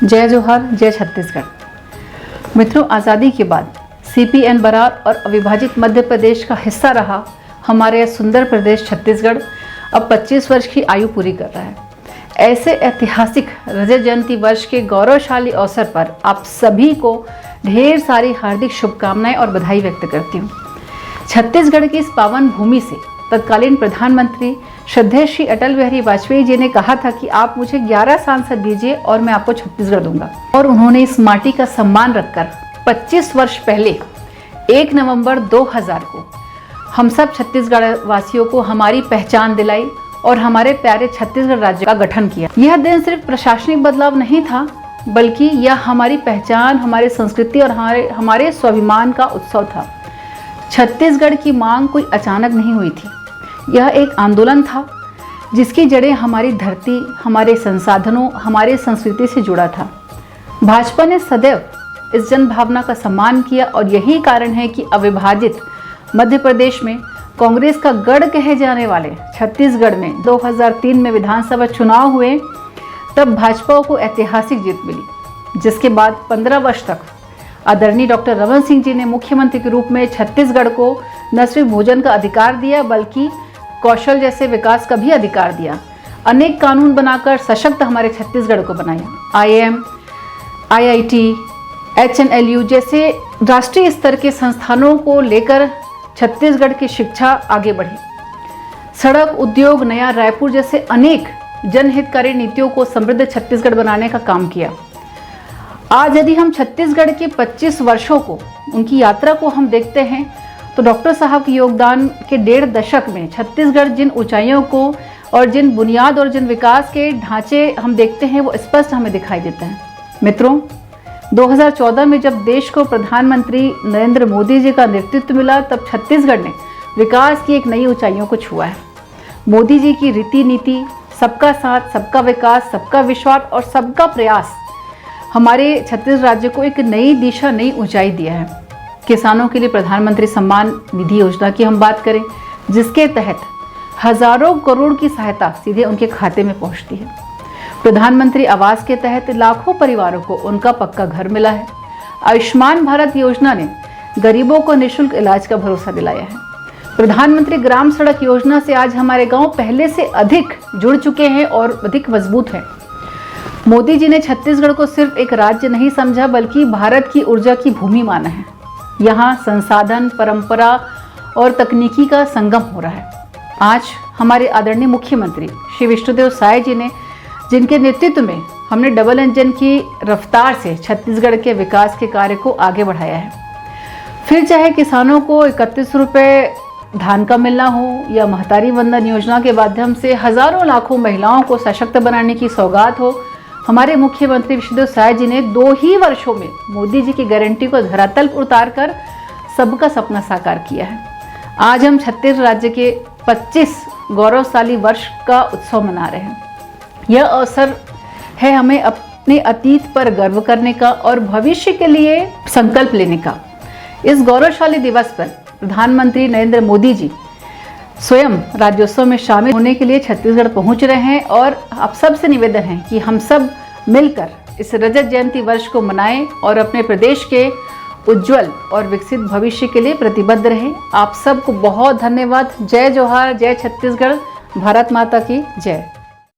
जय जोहार, जय छत्तीसगढ़। मित्रों, आज़ादी के बाद CPN बरार और अविभाजित मध्य प्रदेश का हिस्सा रहा हमारे यह सुंदर प्रदेश छत्तीसगढ़ अब 25 वर्ष की आयु पूरी कर रहा है। ऐसे ऐतिहासिक रजत जयंती वर्ष के गौरवशाली अवसर पर आप सभी को ढेर सारी हार्दिक शुभकामनाएं और बधाई व्यक्त करती हूँ। छत्तीसगढ़ की इस पावन भूमि से तत्कालीन प्रधानमंत्री श्रद्धेय श्री अटल बिहारी वाजपेयी जी ने कहा था कि आप मुझे 11 सांसद दीजिए और मैं आपको छत्तीसगढ़ दूंगा। और उन्होंने इस माटी का सम्मान रखकर 25 वर्ष पहले 1 नवंबर 2000 को हम सब छत्तीसगढ़ वासियों को हमारी पहचान दिलाई और हमारे प्यारे छत्तीसगढ़ राज्य का गठन किया। यह दिन सिर्फ प्रशासनिक बदलाव नहीं था, बल्कि यह हमारी पहचान, हमारी संस्कृति और हमारे स्वाभिमान का उत्सव था। छत्तीसगढ़ की मांग कोई अचानक नहीं हुई थी। यह एक आंदोलन था जिसकी जड़ें हमारी धरती, हमारे संसाधनों, हमारी संस्कृति से जुड़ा था। भाजपा ने सदैव इस जन भावना का सम्मान किया और यही कारण है कि अविभाजित मध्य प्रदेश में कांग्रेस का गढ़ कहे जाने वाले छत्तीसगढ़ में 2003 में विधानसभा चुनाव हुए, तब भाजपा को ऐतिहासिक जीत मिली, जिसके बाद 15 वर्ष तक आदरणीय डॉक्टर रमन सिंह जी ने मुख्यमंत्री के रूप में छत्तीसगढ़ को न सिर्फ भोजन का अधिकार दिया, बल्कि कौशल जैसे विकास का भी अधिकार दिया। अनेक कानून बनाकर सशक्त हमारे छत्तीसगढ़ को बनाया। IIM, IIT, HNLU जैसे राष्ट्रीय स्तर के संस्थानों को लेकर छत्तीसगढ़ की शिक्षा आगे बढ़ी। सड़क, उद्योग, नया रायपुर जैसे अनेक जनहितकारी नीतियों को समृद्ध छत्तीसगढ़ बनाने का काम किया। आज यदि हम छत्तीसगढ़ के 25 वर्षों को, उनकी यात्रा को हम देखते हैं, तो डॉक्टर साहब के योगदान के 1.5 दशक में छत्तीसगढ़ जिन ऊंचाइयों को और जिन बुनियाद और जिन विकास के ढांचे हम देखते हैं, वो स्पष्ट हमें दिखाई देता है। मित्रों, 2014 में जब देश को प्रधानमंत्री नरेंद्र मोदी जी का नेतृत्व मिला, तब छत्तीसगढ़ ने विकास की एक नई ऊंचाइयों को छुआ है। मोदी जी की रीति नीति, सबका साथ, सबका विकास, सबका विश्वास और सबका प्रयास हमारे छत्तीसगढ़ राज्य को एक नई दिशा, नई ऊंचाई दिया है। किसानों के लिए प्रधानमंत्री सम्मान निधि योजना की हम बात करें, जिसके तहत हजारों करोड़ की सहायता सीधे उनके खाते में पहुंचती है। प्रधानमंत्री आवास के तहत लाखों परिवारों को उनका पक्का घर मिला है। आयुष्मान भारत योजना ने गरीबों को निःशुल्क इलाज का भरोसा दिलाया है। प्रधानमंत्री ग्राम सड़क योजना से आज हमारे गांव पहले से अधिक जुड़ चुके हैं और अधिक मजबूत हैं। मोदी जी ने छत्तीसगढ़ को सिर्फ एक राज्य नहीं समझा, बल्कि भारत की ऊर्जा की भूमि माना है। यहाँ संसाधन, परंपरा और तकनीकी का संगम हो रहा है। आज हमारे आदरणीय मुख्यमंत्री श्री विष्णुदेव साय जी ने, जिनके नेतृत्व में हमने डबल इंजन की रफ्तार से छत्तीसगढ़ के विकास के कार्य को आगे बढ़ाया है। फिर चाहे किसानों को 31 रुपये धान का मिलना हो, या महतारी वंदन योजना के माध्यम से हजारों लाखों महिलाओं को सशक्त बनाने की सौगात हो, हमारे मुख्यमंत्री विष्णुदेव साय जी ने 2 ही वर्षों में मोदी जी की गारंटी को धरातल पर उतारकर सबका सपना साकार किया है। आज हम छत्तीसगढ़ राज्य के 25 गौरवशाली वर्ष का उत्सव मना रहे हैं। यह अवसर है हमें अपने अतीत पर गर्व करने का और भविष्य के लिए संकल्प लेने का। इस गौरवशाली दिवस पर प्रधानमंत्री नरेंद्र मोदी जी स्वयं राज्योत्सव में शामिल होने के लिए छत्तीसगढ़ पहुंच रहे हैं, और आप सबसे निवेदन है कि हम सब मिलकर इस रजत जयंती वर्ष को मनाएं और अपने प्रदेश के उज्जवल और विकसित भविष्य के लिए प्रतिबद्ध रहें। आप सबको बहुत धन्यवाद। जय जोहार, जय छत्तीसगढ़, भारत माता की जय।